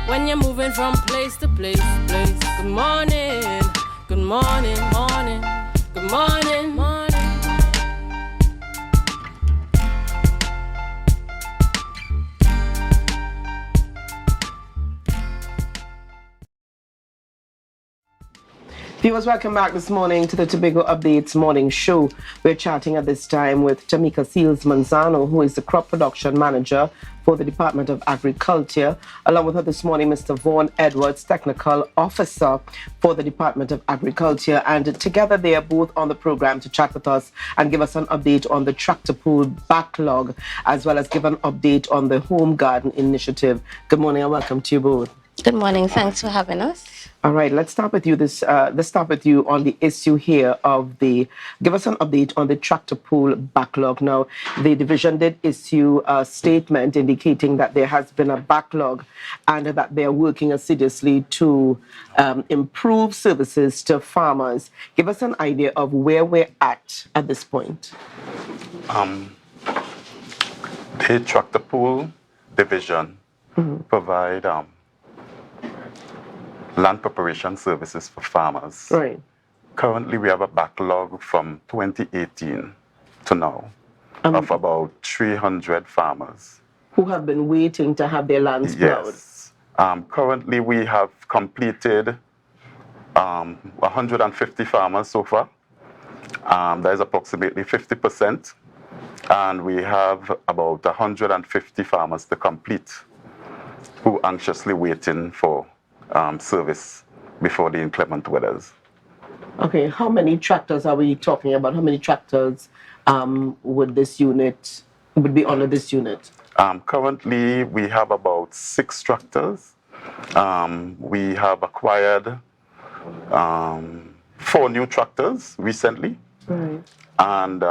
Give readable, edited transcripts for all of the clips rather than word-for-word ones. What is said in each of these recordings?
when you're moving from place to place, place. Good morning, good morning, morning, good morning, morning. Viewers, welcome back this morning to the Tobago Updates morning show. We're chatting at this time with Tamika Seales-Monsano, who is the crop production manager for the Department of Agriculture. Along with her this morning, Mr. Vaughn Edwards, technical officer for the Department of Agriculture. And together they are both on the program to chat with us and give us an update on the tractor pool backlog, as well as give an update on the home garden initiative. Good morning and welcome to you both. Good morning. Thanks for having us. All right, let's start with you. Let's start with you on the issue here of give us an update on the tractor pool backlog. Now, the division did issue a statement indicating that there has been a backlog and that they are working assiduously to improve services to farmers. Give us an idea of where we're at this point. The tractor pool division provide land preparation services for farmers. Right. Currently, we have a backlog from 2018 to now of about 300 farmers who have been waiting to have their lands plowed. Yes. Currently, we have completed 150 farmers so far. That is approximately 50%. And we have about 150 farmers to complete who are anxiously waiting for service before the inclement weathers. Okay, how many tractors are we talking about? How many tractors would be under this unit? Currently, we have about 6 tractors. We have acquired 4 new tractors recently. Right. And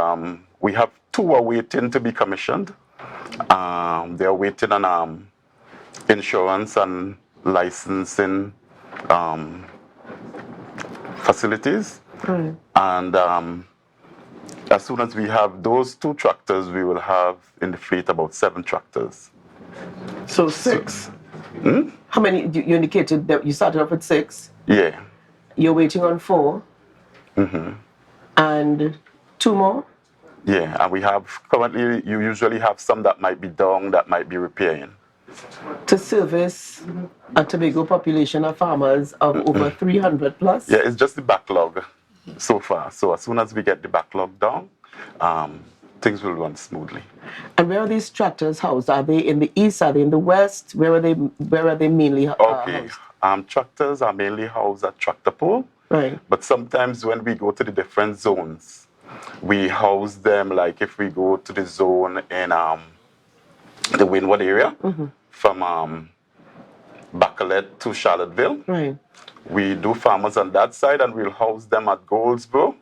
we have 2 are waiting to be commissioned. They are waiting on insurance and licensing facilities. Right. And as soon as we have those 2 tractors, we will have in the fleet about 7 tractors. So 6. How many? You indicated that you started off with 6. Yeah. You're waiting on 4. And 2 more? Yeah, and we have currently, you usually have some that might be down, that might be repairing. To service a Tobago population of farmers of over 300 plus? Yeah, it's just the backlog so far. So as soon as we get the backlog down, things will run smoothly. And where are these tractors housed? Are they in the east? Are they in the west? Where are they mainly okay. housed? Tractors are mainly housed at tractor pool. Right. But sometimes when we go to the different zones, we house them, like if we go to the zone in the Windward area, from Backlog to Charlottesville. Right. We do farmers on that side, and we'll house them at Goldsboro,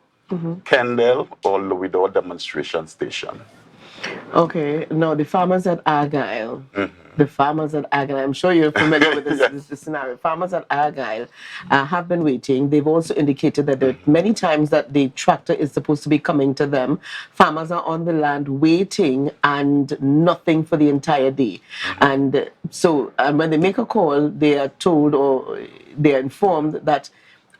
Kendall, or Louisville demonstration station. Okay. Now, the farmers at Argyle, I'm sure you're familiar with this scenario. Farmers at Argyle have been waiting. They've also indicated that there are many times that the tractor is supposed to be coming to them. Farmers are on the land waiting and nothing for the entire day. And so when they make a call, they are told or they are informed that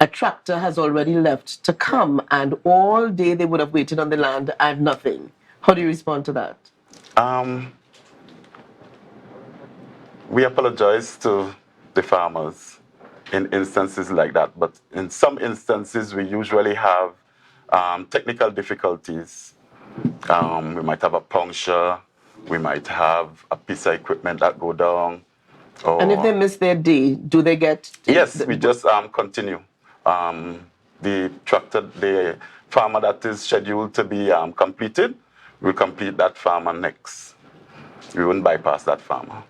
a tractor has already left to come, and all day they would have waited on the land and nothing. How do you respond to that? We apologize to the farmers in instances like that, but in some instances we usually have technical difficulties. We might have a puncture, we might have a piece of equipment that go down. And if they miss their day, do they get... Yes, we just continue. The farmer that is scheduled to be completed, we'll complete that farmer next. We wouldn't bypass that farmer.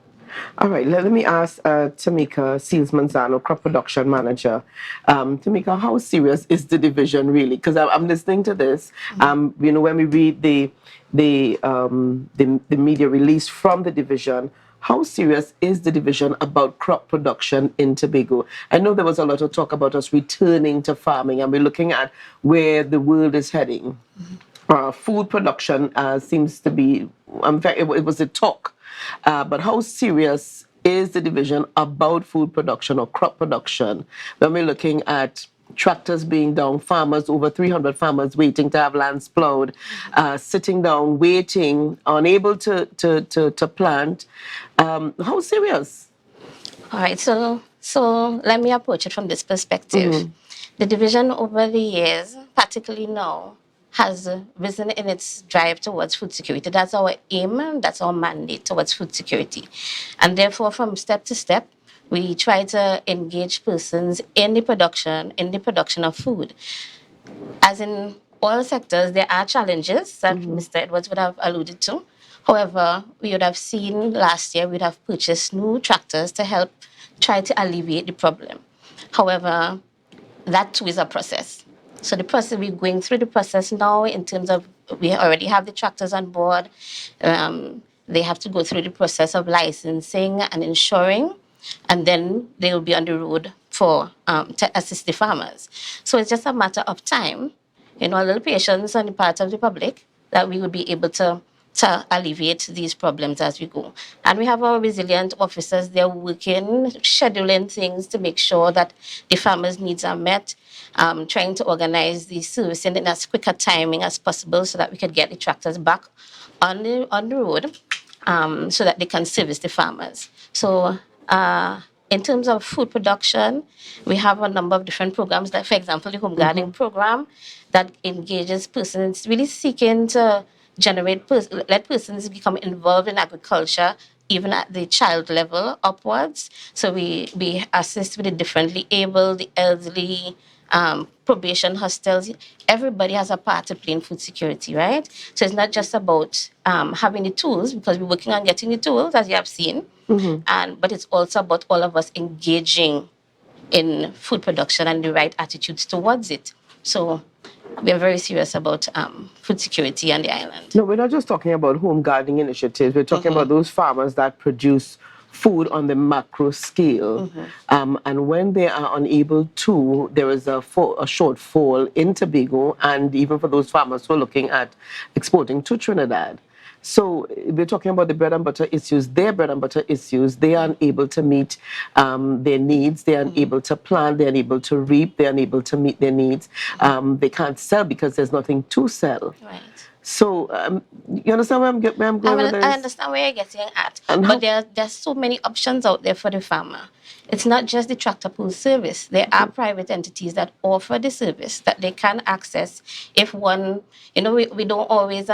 All right, let me ask Tamika Seales-Monsano, crop production manager. Tamika, how serious is the division really? Because I'm listening to this. When we read the media release from the division, how serious is the division about crop production in Tobago? I know there was a lot of talk about us returning to farming, and we're looking at where the world is heading. Food production seems to be, in fact, it was a talk. But how serious is the division about food production or crop production. When we're looking at tractors being down, farmers, over 300 farmers waiting to have lands plowed, sitting down, waiting, unable to plant. How serious? All right, so let me approach it from this perspective. The division over the years, particularly now, has risen in its drive towards food security. That's our aim, that's our mandate towards food security. And therefore, from step to step, we try to engage persons in the production of food. As in all sectors, there are challenges that Mr. Edwards would have alluded to. However, we would have seen last year, we'd have purchased new tractors to help try to alleviate the problem. However, that too is a process. So the process, we're going through the process now in terms of we already have the tractors on board. They have to go through the process of licensing and insuring, and then they will be on the road for to assist the farmers. So it's just a matter of time, a little patience on the part of the public that we will be able to alleviate these problems as we go. And we have our resilient officers, they're working, scheduling things to make sure that the farmers' needs are met, trying to organize the servicing in as quick a timing as possible so that we could get the tractors back on the road, so that they can service the farmers. So in terms of food production, we have a number of different programs, like, for example, the home gardening program that engages persons really seeking to let persons become involved in agriculture, even at the child level upwards. So we assist with the differently able, the elderly, probation hostels. Everybody has a part to play in food security, right? So it's not just about having the tools, because we're working on getting the tools, as you have seen, but it's also about all of us engaging in food production and the right attitudes towards it. So we're very serious about food security on the island. No, we're not just talking about home gardening initiatives. We're talking about those farmers that produce food on the macro scale. And when they are unable to, there is a shortfall in Tobago, and even for those farmers who are looking at exporting to Trinidad. So we're talking about the bread and butter issues, their bread and butter issues. They are unable to meet their needs. They are unable to plant. They are unable to reap. They are unable to meet their needs. They can't sell because there's nothing to sell. Right. So you understand where I'm going with this? I understand where you're getting at, but there's so many options out there for the farmer. It's not just the tractor pool service. There are private entities that offer the service that they can access. If one, we don't always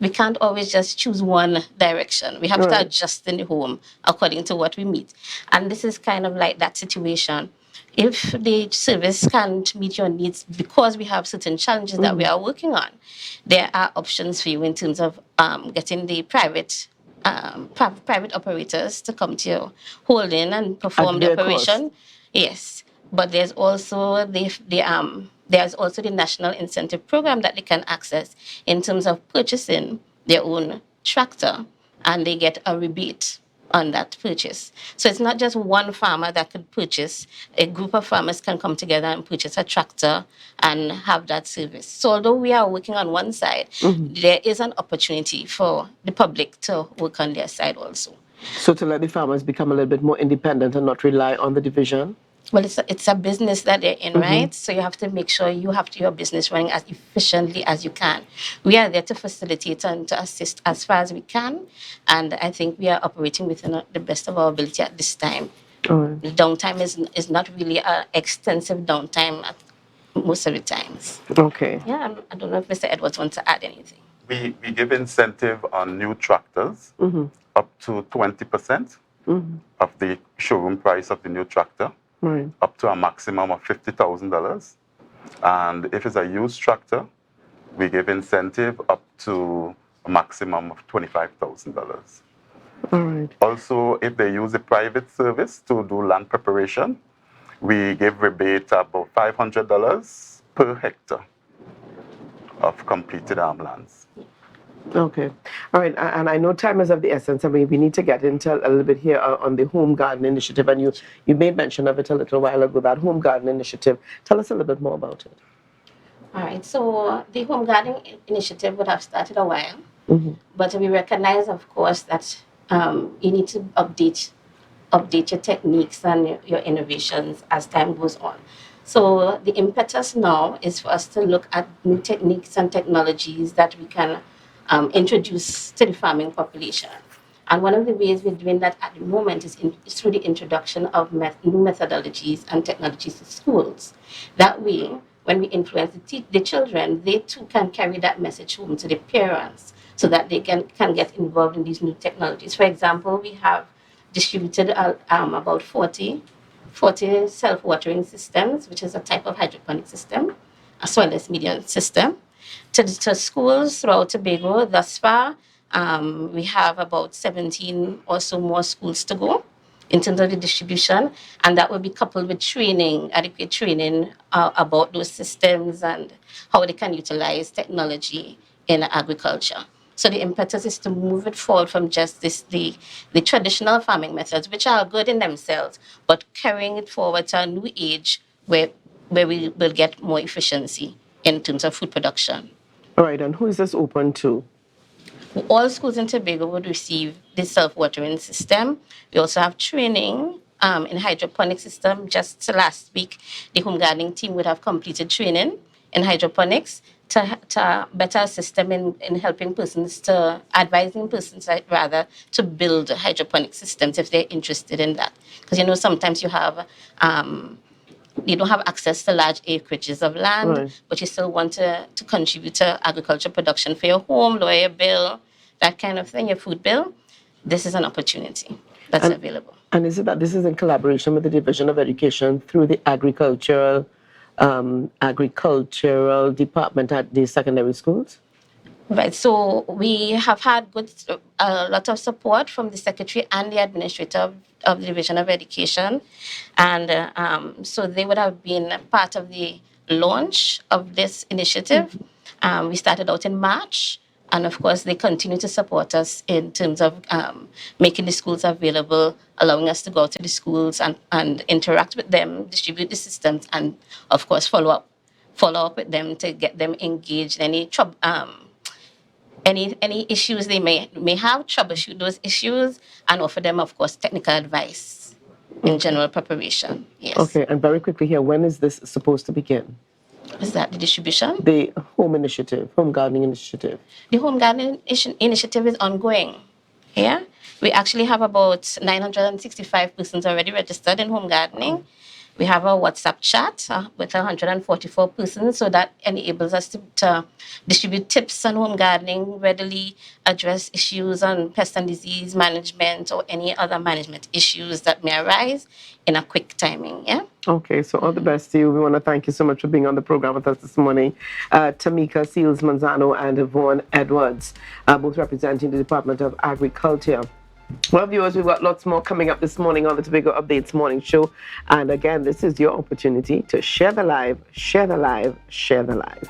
we can't always just choose one direction. We have to adjust in the home according to what we meet. And this is kind of like that situation. If the service can't meet your needs because we have certain challenges that we are working on, there are options for you in terms of getting the private operators to come to your holding and perform the operation. Cost. Yes, but there's also there's also the national incentive program that they can access in terms of purchasing their own tractor, and they get a rebate on that purchase. So it's not just one farmer that could purchase. A group of farmers can come together and purchase a tractor and have that service. So although we are working on one side, there is an opportunity for the public to work on their side also. So to let the farmers become a little bit more independent and not rely on the division? Well, it's a business that they're in, right? So you have to make sure you have your business running as efficiently as you can. We are there to facilitate and to assist as far as we can. And I think we are operating within the best of our ability at this time. The downtime is not really an extensive downtime at most of the times. Okay. Yeah, I don't know if Mr. Edwards wants to add anything. We give incentive on new tractors up to 20% of the showroom price of the new tractor. Right. Up to a maximum of $50,000. And if it's a used tractor, we give incentive up to a maximum of $25,000. All right. Also, if they use a private service to do land preparation, we give rebate about $500 per hectare of completed lands. Okay. All right. And I know time is of the essence. I mean, we need to get into a little bit here on the home garden initiative. And you made mention of it a little while ago, that home garden initiative. Tell us a little bit more about it. All right. So the home garden initiative would have started a while. But we recognize, of course, that you need to update update your techniques and your innovations as time goes on. So the impetus now is for us to look at new techniques and technologies that we can introduce to the farming population. And one of the ways we're doing that at the moment is through the introduction of new methodologies and technologies to schools. That way, when we influence the children, they too can carry that message home to the parents so that they can get involved in these new technologies. For example, we have distributed about 40 self-watering systems, which is a type of hydroponic system, a soilless medium system, to schools throughout Tobago. Thus far, we have about 17 or so more schools to go in terms of the distribution, and that will be coupled with adequate training about those systems and how they can utilize technology in agriculture. So the impetus is to move it forward from just the traditional farming methods, which are good in themselves, but carrying it forward to a new age where we will get more efficiency in terms of food production. All right, and who is this open to? All schools in Tobago would receive this self-watering system. We also have training in hydroponic system. Just last week, the home gardening team would have completed training in hydroponics to better assist them in helping advising persons rather to build hydroponic systems if they're interested in that. Because sometimes you don't have access to large acreages of land, right, but you still want to contribute to agriculture production for your home, lower your bill, that kind of thing, your food bill. This is an opportunity that's available. And is it that this is in collaboration with the Division of Education through the agricultural department at the secondary schools? Right. So we have had a lot of support from the secretary and the administrator of the Division of Education. And so they would have been part of the launch of this initiative. We started out in March. And of course, they continue to support us in terms of making the schools available, allowing us to go to the schools and interact with them, distribute the systems, and of course, follow up with them to get them engaged in any issues they may have, troubleshoot those issues, and offer them, of course, technical advice in general preparation. Yes. Okay, and very quickly here, when is this supposed to begin? Is that the distribution? The home gardening initiative. The home gardening initiative is ongoing. Yeah, we actually have about 965 persons already registered in home gardening. We have a WhatsApp chat with 144 persons, so that enables us to distribute tips on home gardening, readily address issues on pest and disease management or any other management issues that may arise in a quick timing. Yeah. Okay, so all the best to you. We want to thank you so much for being on the program with us this morning. Tamika Seales-Monsano and Vaughn Edwards, both representing the Department of Agriculture. Well, viewers, we've got lots more coming up this morning on the Tobago Updates Morning Show. And again, this is your opportunity to share the live, share the live, share the live.